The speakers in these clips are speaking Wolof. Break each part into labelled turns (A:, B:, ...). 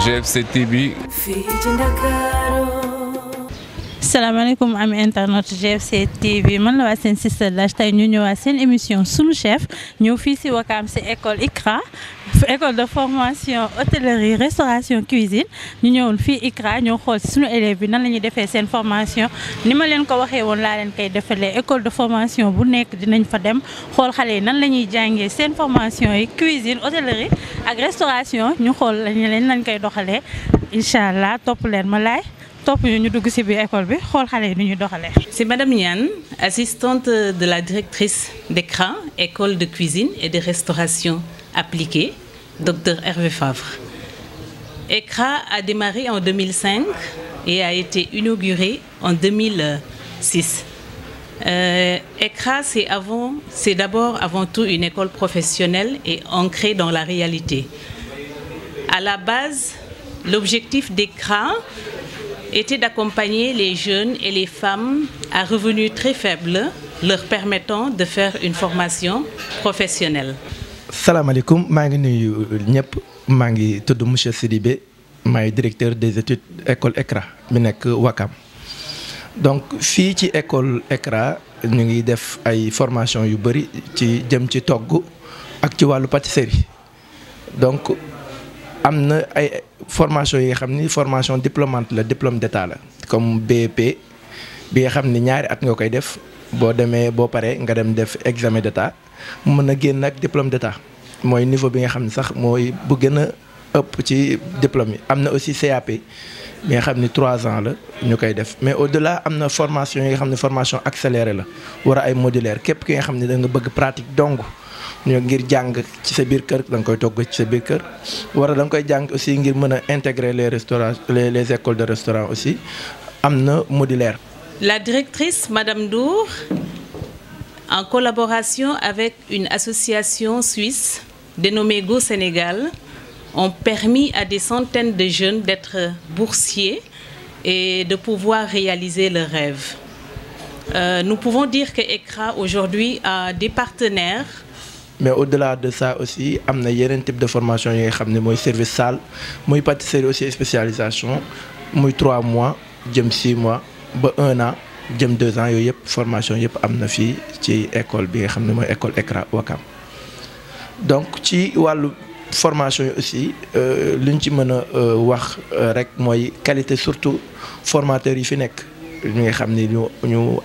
A: GFC TV.
B: salaamaaleykum am internet GFC TV man la waa seen sister Lach tey ñu ñëwaat seen émission sunu chef ñëw fii si Wakaam si école ICRA école de formation hôtellerie restauration cuisine ñu ñëwoon fii ICRA ñoo xool si sunu élèves bi nan la ñuy defee seen formation ni ma leen ko waxee woon laa leen koy defalee école de formation bu nekk dinañ fa dem xool xale yi nan la ñuy jàngee seen formation yi cuisine hôtellerie ak restauration ñu xool leen lañ koy doxalee incha allah topp leen ma laay. topp ñu dugg ci biir école bi xool xale yi nu ñuy doxalee.
C: C'est Madame Niane, assistante de la directrice d'ICRA, école de cuisine et de restauration appliquée, Dr Hervé Favre. ICRA a démarré en 2005 et a été inaugurée en 2006. ICRA, c'est d'abord avant tout une école professionnelle et ancrée dans la réalité. À la base, l'objectif d'ICRA était d'accompagner les jeunes et les femmes à revenus très faibles, leur permettant de faire une formation professionnelle.
D: salaamaaleykum maa ngi nuyu ñëpp maa ngi tudd monsieur Sidibé maay directeur des études école ICRA mi nekk Wakaam donc fii ci école ICRA ñu ngi def ay formation yu bëri ci jëm ci togg ak ci wàllu pâtisserie donc am na ay formation yi nga xam ni formation diplômante la diplôme d'état la comme BEP bi nga xam ni ñaari at nga koy def boo demee boo paree nga dem def examen d'état mën a génn ak diplôme d'état mooy niveau bi nga xam ni sax mooy bu gën a ëpp ci diplôme yi. am na aussi CAP bi nga xam ni 3 ans la ñu koy def mais au-delà am na formation yi nga xam ne formation accélérée la war a ay modulaire képp ki nga xam ne da nga bëgg pratique dong. ñu ngir jàng ci sa biir kër da nga koy togg ci sa biir kër wala da nga koy jàng aussi ngir mën a intégrer les restaurants les écoles de restaurant aussi am na modulaire.
C: La directrice, Madame Dour, en collaboration avec une association suisse dénommée Go Sénégal, ont permis à des centaines de jeunes d'être boursiers et de pouvoir réaliser leurs rêves. Nous pouvons dire que ICRA aujourd'hui a des partenaires.
D: Mais au-delà de ça aussi am na yeneen type de formation yi nga xam ne mooy service salle muy pâtisserie aussi spécialisation muy 3 mois jëm 6 mois ba 1 an jëm 2 ans yooyu yëpp formation yëpp am na fii ci école bi nga xam ne mooy école ICRA Wakaam donc ci wàllu formation yi aussi li ñu ci mën a wax rek mooy qualité surtout formateurs yi fi nekk ñi nga xam ni ñu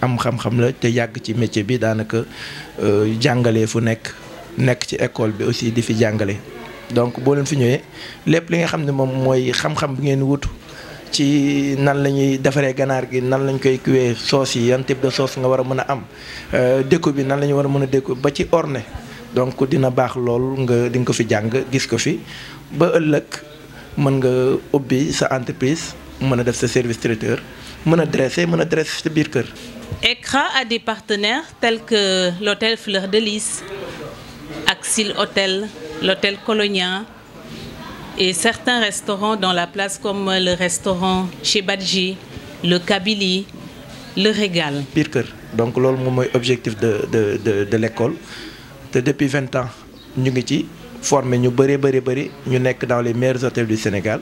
D: am xam-xam la te yàgg ci métier bi daanaka jàngalee fu nekk ci école bi aussi di fi jàngale donc boo leen fi ñëwee lépp li nga xam ne moom mooy xam-xam bi ngeen wutu ci nan la ñuy defaree ganaar gi nan lañ koy cuwee sauce yi yan type de sauce nga war a mën a am déco bi nan la ñu war a mën a déco ba ci orné donc dina baax lool nga di nga ko fi jàng gis ko fi ba ëllëg mën nga ubbi sa entreprise mën a def sa service traiteur mën a dresser sa biir kër.
C: ICRA a des partenaires tels que l'hôtel Fleur de Lys, Axil Hôtel, l'hôtel Colonia et certains restaurants dans la place comme le restaurant Chez Badji, le Kabili, le Régal.
D: biir kër donc loolu moom mooy objectif de l'école te depuis 20 ans ñu ngi ci former ñu bëri ñu nekk dans les meilleurs hôtels du Sénégal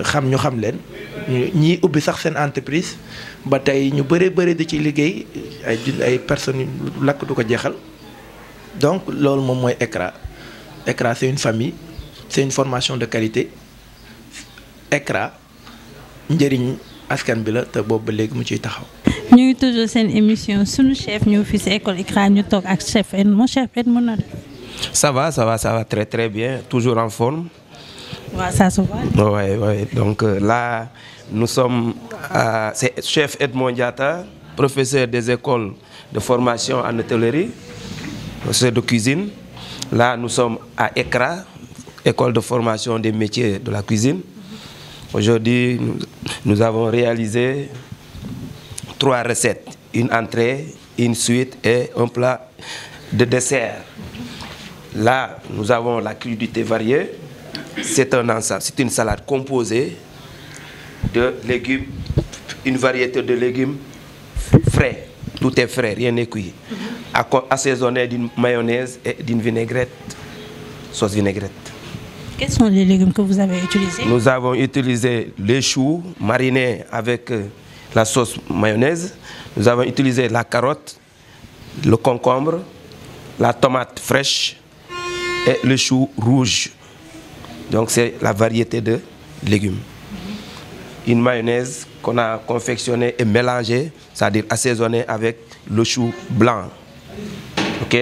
D: xam leen ñii ubbi sax seen entreprise ba tey ñu bëri di ci liggéey ay personnes yu lakk du ko jeexal. donc loolu moom mooy ICRA c'est une famille c'est une formation de qualité ICRA njëriñ askan bi la te boobu ba léegi mu ciy taxaw.
B: ñu ngi toujours seen émission sunu chef ñëw fii si école ICRA ñu toog ak chef Ed mon chef Ed mën na def.
E: ça va très bien toujours en forme.
B: waaw ça se voit.
E: Ouais. Donc là nous sommes c'est chef Edmond Diatta, professeur des écoles de formation en hôtellerie. C'est de cuisine. Là, nous sommes à ICRA, école de formation des métiers de la cuisine. Aujourd'hui, nous avons réalisé 3 recettes, une entrée, une suite et un plat de dessert. Là, nous avons la crudité variée. C'est un ensemble, c'est une salade composée de légumes, une variété de légumes frais. Tout est frais, rien n'est cuit. Assaisonné d'une mayonnaise et d'une vinaigrette, sauce vinaigrette.
B: Quels sont les légumes que vous avez utilisés?
E: Nous avons utilisé les choux marinés avec la sauce mayonnaise. Nous avons utilisé la carotte, le concombre, la tomate fraîche et le chou rouge. Donc c'est la variété de légumes. Une mayonnaise qu'on a confectionnée et mélangée, c'est-à-dire assaisonnée avec le chou blanc. Ok?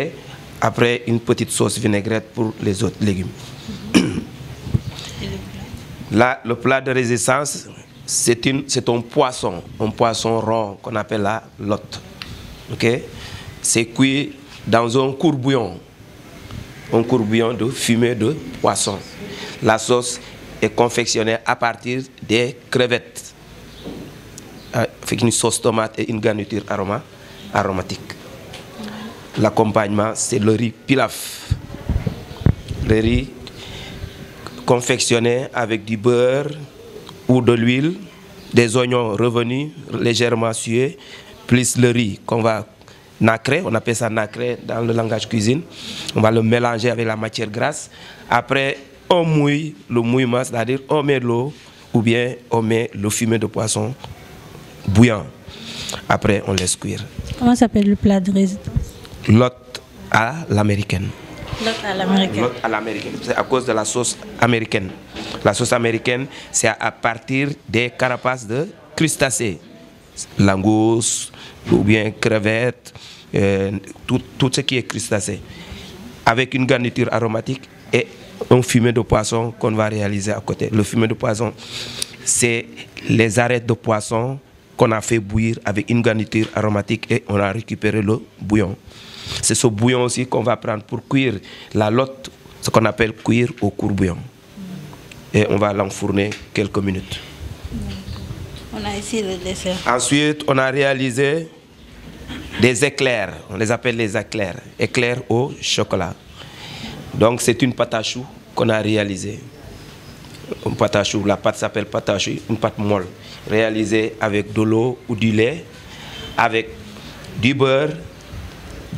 E: Après, une petite sauce vinaigrette pour les autres légumes. Là, le plat de résistance, c'est un poisson rond qu'on appelle la lotte. Okay? C'est cuit dans un courbouillon de fumée de poisson. La sauce est confectionnée à partir des crevettes, avec une sauce tomate et une garniture aromatique. L'accompagnement, c'est le riz pilaf. Le riz confectionné avec du beurre ou de l'huile, des oignons revenus légèrement sués, plus le riz qu'on va nacrer, on appelle ça nacrer dans le langage cuisine. On va le mélanger avec la matière grasse. Après, on mouille, le mouillement, c'est-à-dire on met de l'eau ou bien on met le fumet de poisson bouillant. Après, on laisse cuire.
B: Comment s'appelle le plat de résistance?
E: Lotte à l'américaine.
B: Lotte à l'américaine.
E: Lotte à l'américaine. C'est à cause de la sauce américaine. La sauce américaine, c'est à partir des carapaces de crustacés. Langoustes ou bien crevettes, tout ce qui est crustacé. Avec une garniture aromatique et un fumet de poisson qu'on va réaliser à côté. Le fumet de poisson, c'est les arêtes de poisson qu'on a fait bouillir avec une garniture aromatique et on a récupéré le bouillon. C'est ce bouillon aussi qu'on va prendre pour cuire la lotte, ce qu'on appelle cuire au courbouillon. Et on va l'enfourner quelques minutes.
B: On a ici le dessert.
E: Ensuite, on a réalisé des éclairs. On les appelle les éclairs. Éclairs au chocolat. Donc, c'est une pâte à choux qu'on a réalisée. Une pâte à choux, la pâte s'appelle pâte à choux, une pâte molle. Réalisée avec de l'eau ou du lait, avec du beurre,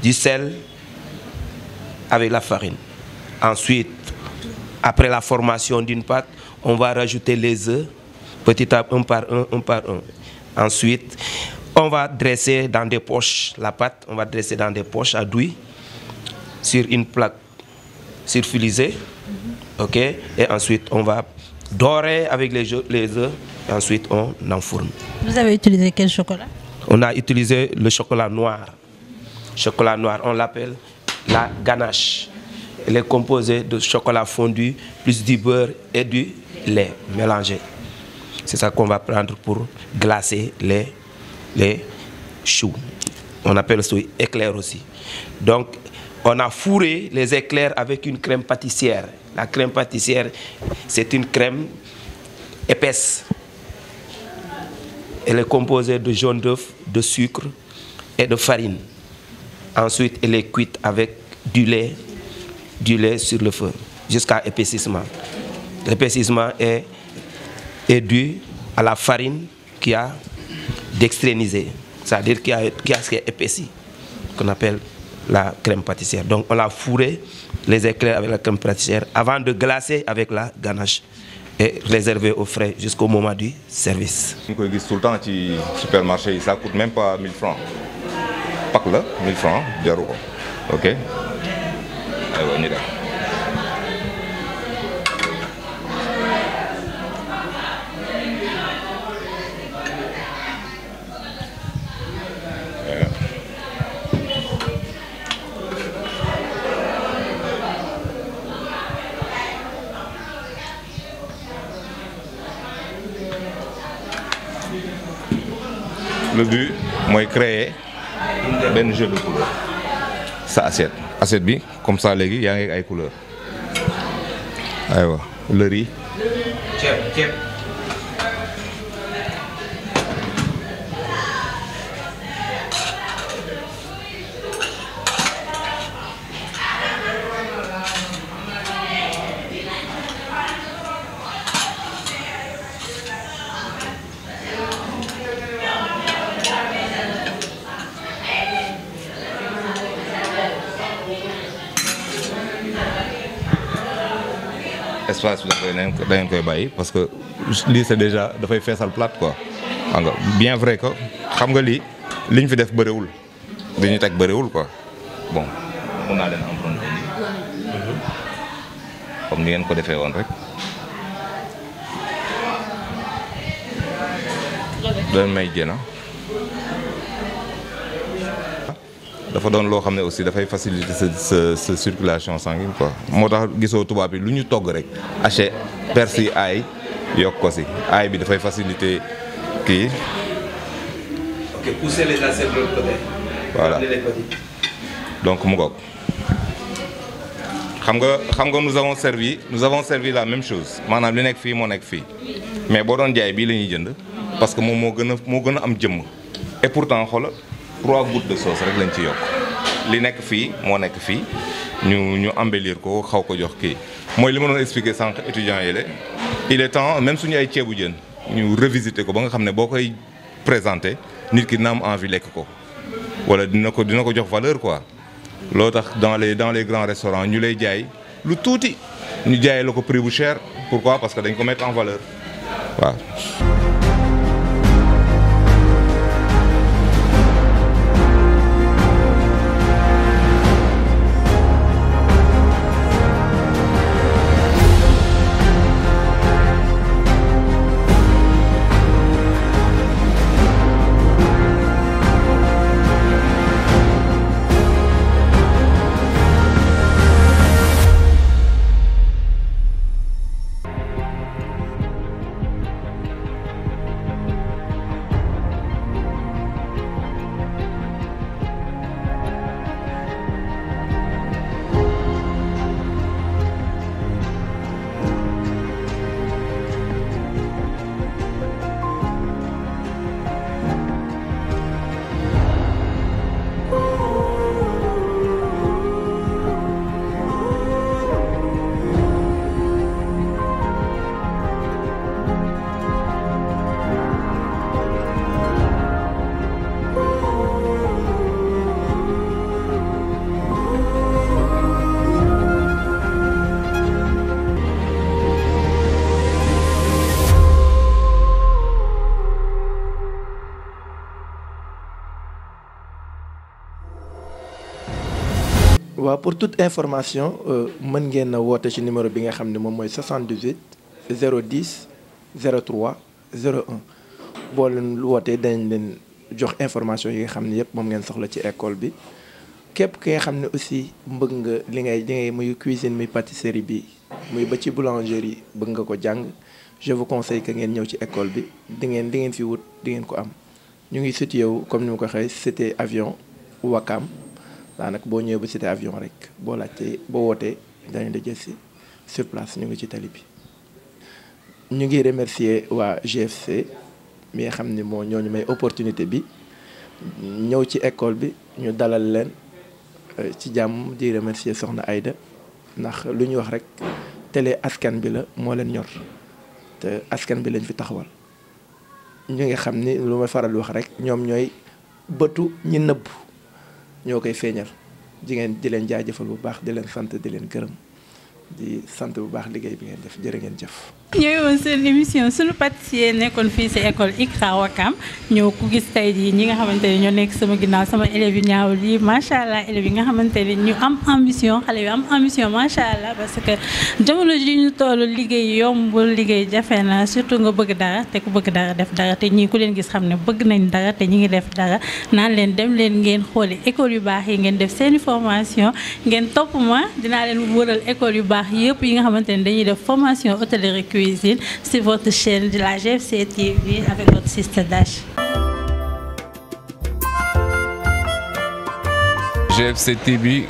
E: du sel, avec la farine. Ensuite, après la formation d'une pâte, on va rajouter les œufs, petit à un par un. Ensuite, on va dresser dans des poches la pâte, on va dresser dans des poches à douille sur une plaque surfilisée. Ok? Et ensuite, on va dorer avec les œufs et ensuite on enfourne.
B: Vous avez utilisé quel chocolat?
E: On a utilisé le chocolat noir. Chocolat noir, on l'appelle la ganache. Elle est composée de chocolat fondu, plus du beurre et du lait mélangé. C'est ça qu'on va prendre pour glacer les choux. On appelle ça éclair aussi. Donc, on a fourré les éclairs avec une crème pâtissière. La crème pâtissière, c'est une crème épaisse. Elle est composée de jaune d'œuf, de sucre et de farine. Ensuite, elle est cuite avec du lait sur le feu jusqu'à épaississement. L'épaississement est dû à la farine qui a dextrénisé, c'est-à-dire qui a épaissi, qu'on appelle la crème pâtissière. Donc on a fourré les éclairs avec la crème pâtissière avant de glacer avec la ganache et réservé au frais jusqu'au moment du service.
A: Nous avons tout le temps dans le supermarché, ça ne coûte même pas 1000 francs. Pack là, 1000 francs, jarou. Ok? Allez, on y va. Le but, moi, créer un jeu de couleurs. Ça assiette. Assiette bi, comme ça, il y a des couleurs. Aywa, le riz.
E: Tiep.
A: espace bi da ngeen koy bàyyi parce que lii c'est déjà dafay feesal plate quoi. xam nga bien vrai que xam nga lii liñ fi def bëriwul li ñu teg bëriwul quoi bon mun naa leen emprunter comme ni ngeen ko defee woon rek. doon may jéem dafa doon loo xam ne aussi dafay faciliter sa circulation sanguine quoi moo tax gisoo tubaab bi lu ñu togg rek haché persil ail yokk ko si ail bi dafay faciliter kii.
E: ok pousser les assiettes de l'autre côté.
A: voilà donc mu ngoog xam nga nous avons servi la même chose maanaam li nekk fii moo nekk fii mais boo doon jaay bii la ñuy jënd parce que moom moo gën a am jëmm et pourtant xoolal 3 gouttes de sauce rek lañ ci yokk li nekk fii moo nekk fii ñu embellir ko xaw ko jox kii mooy li ma doon expliquer sànq étudiants yi la il est temps même suñu ay ceebu jën ñu revisiter ko ba nga xam ne boo koy présenter nit ki dina am envie lekk ko wala dina ko jox valeur quoi. loo tax dans les grands restaurants ñu lay jaay lu tuuti ñu jaayee la ko prix bu cher pourquoi parce que dañ ko mettre en valeur waaw.
D: waaw pour toute information mën ngeen a woote ci numéro bi nga xam ne moom mooy 78 010 03 01 boo leen wootee dañ leen jox information yi nga xam ne yëpp moom ngeen soxla ci école bi képp ki nga xam ne aussi bëgg nga li ngay muy cuisine muy pâtisserie bi muy ba ci boulangerie bëgg nga ko jàng je vous conseille que ngeen ñëw ci école bi di ngeen fi wut di ngeen ko am ñu ngi situé wu comme ni ma ko waxee cité avion Wakam daanaka boo ñëwee ba cité avion rek boo laajtee boo wootee dañu la jël si sur place ñu ngi ci tali bi. ñu ngi remercier waa GFC mi nga xam ne moo ñooñu may opportunité bi ñëw ci école bi ñu dalal leen ci jàmm di remercier Soxna Aïda ndax lu ñu wax rek télé askan bi la moo leen ñor te askan bi lañ fi taxawal ñu nga xam ni lu may faral wax rek ñoom ñooy bëtu ñi nëbb ñoo koy feeñal di leen jaajëfal bu baax di leen sant di leen gërëm di sant bu baax liggéey bi ngeen def jërë ngeen jëf.
B: ñooy woon seen émission sunu pâtissier nekkoon fii si école ICRA Wakam ñëw ku gis tey jii ñi nga xamante ne ñoo nekk sama ginnaaw sama élèves yu ñaawul yi macha allah élèves yi nga xamante ne ñu am ambition xale yu am ambition macha allah parce que jamono ji ñu toll liggéey yombul liggéey jafe na surtout nga bëgg dara te ku bëgg dara def dara te ñii ku leen gis xam ne bëgg nañ dara te ñi ngi def dara naan leen dem leen ngeen xooli école yu baax yi ngeen def seeni formation ngeen topp ma dinaa leen wëral école yu baax yëpp yi nga xamante ne dañuy def formation hôtellerie cuisine sur votre chaîne de la GFC TV avec votre Sister Dash.
F: GFC TV.